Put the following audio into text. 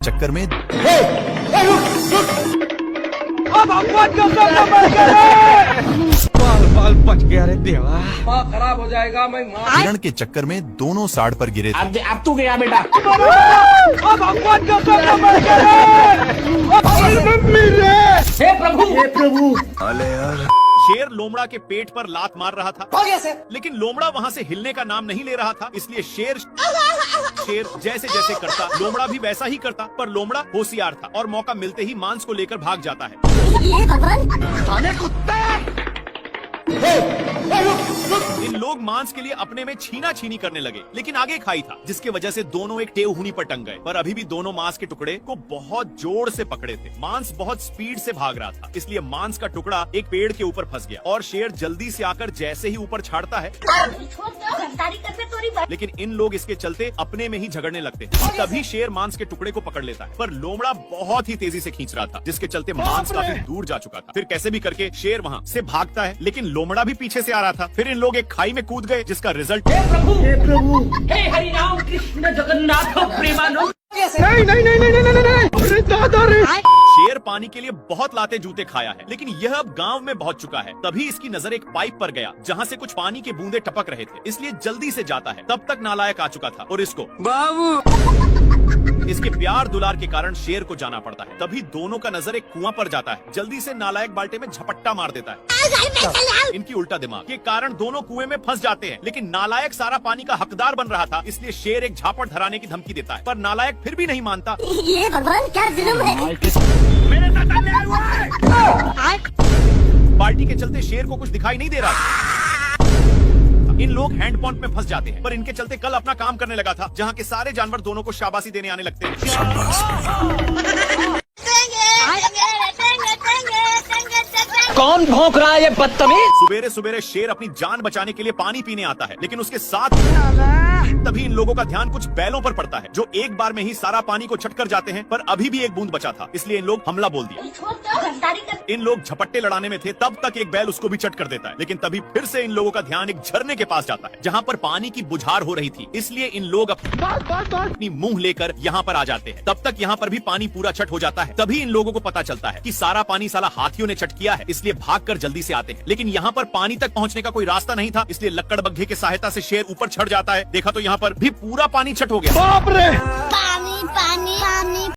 चक्कर में बाल बच गया रे देवा। माँ खराब हो जाएगा। मैं किरण के चक्कर में दोनों साड़ पर गिरे थे। अब तू गया बेटा। हे प्रभु। शेर लोमड़ा के पेट पर लात मार रहा था। हो गया सर। लेकिन लोमड़ा वहाँ से हिलने का नाम नहीं ले रहा था, इसलिए शेर जैसे जैसे करता लोमड़ा भी वैसा ही करता। पर लोमड़ा होशियार था और मौका मिलते ही मांस को लेकर भाग जाता है। इन लोग मांस के लिए अपने में छीना छीनी करने लगे, लेकिन आगे खाई था, जिसके वजह से दोनों एक टेवहुनी पर टंग गए। पर अभी भी दोनों मांस के टुकड़े को बहुत जोर से पकड़े थे। मांस बहुत स्पीड से भाग रहा था, इसलिए मांस का टुकड़ा एक पेड़ के ऊपर फंस गया और शेर जल्दी से आकर जैसे ही ऊपर छाड़ता है, लेकिन इन लोग इसके चलते अपने में ही झगड़ने लगते हैं। तभी शेर मांस के टुकड़े को पकड़ लेता है, पर लोमड़ा बहुत ही तेजी से खींच रहा था, जिसके चलते मांस काफी दूर जा चुका था। फिर कैसे भी करके शेर वहाँ से भागता है, लेकिन लोमड़ा भी पीछे से आ रहा था। फिर इन लोग एक खाई में कूद गए, जिसका रिजल्ट हे प्रभु। हे हरि राम कृष्ण जगन्नाथ प्रेमानंद। शेर पानी के लिए बहुत लाते जूते खाया है, लेकिन यह अब गांव में पहुंच चुका है। तभी इसकी नजर एक पाइप पर गया, जहां से कुछ पानी के बूंदे टपक रहे थे, इसलिए जल्दी से जाता है। तब तक नालायक आ चुका था और इसको इसके प्यार दुलार के कारण शेर को जाना पड़ता है। तभी दोनों का नजर एक कुआं पर जाता है। जल्दी से नालायक बाल्टे में झपट्टा मार देता है। इनकी उल्टा दिमाग के कारण दोनों कुएं में फंस जाते हैं, लेकिन नालायक सारा पानी का हकदार बन रहा था, इसलिए शेर एक झापड़ धराने की धमकी देता है। पर नालायक फिर भी नहीं मानता। ये भगवान क्या जुल्म है। मेरे साथ अन्याय हुआ है। बाल्टी के चलते शेर को कुछ दिखाई नहीं दे रहा था। इन लोग हैंडपंप में फंस जाते हैं, पर इनके चलते कल अपना काम करने लगा था, जहाँ के सारे जानवर दोनों को शाबाशी देने आने लगते हैं। कौन भौंक रहा है ये बदतमीज? सुबेरे सुबेरे शेर अपनी जान बचाने के लिए पानी पीने आता है, लेकिन उसके साथ तभी इन लोगों का ध्यान कुछ बैलों पर पड़ता है, जो एक बार में ही सारा पानी को छट कर जाते हैं। पर अभी भी एक बूंद बचा था, इसलिए इन लोग हमला बोल दिया। इन लोग झपट्टे लड़ाने में थे, तब तक एक बैल उसको भी चट कर देता है। लेकिन तभी फिर से इन लोगों का ध्यान एक झरने के पास जाता है, जहाँ पर पानी की बुझार हो रही थी, इसलिए इन लोग अपनी मुंह लेकर यहाँ पर आ जाते हैं। तब तक यहाँ पर भी पानी पूरा छट हो जाता है। तभी इन लोगों को पता चलता है कि सारा पानी साला हाथियों ने चट किया है, इसलिए भागकर जल्दी से आते हैं। लेकिन यहाँ पर पानी तक पहुँचने का कोई रास्ता नहीं था, इसलिए लक्कड़ बग्घे की सहायता से शेर ऊपर चढ़ जाता है। देखा तो यहाँ पर भी पूरा पानी छट हो गया। पानी पानी पानी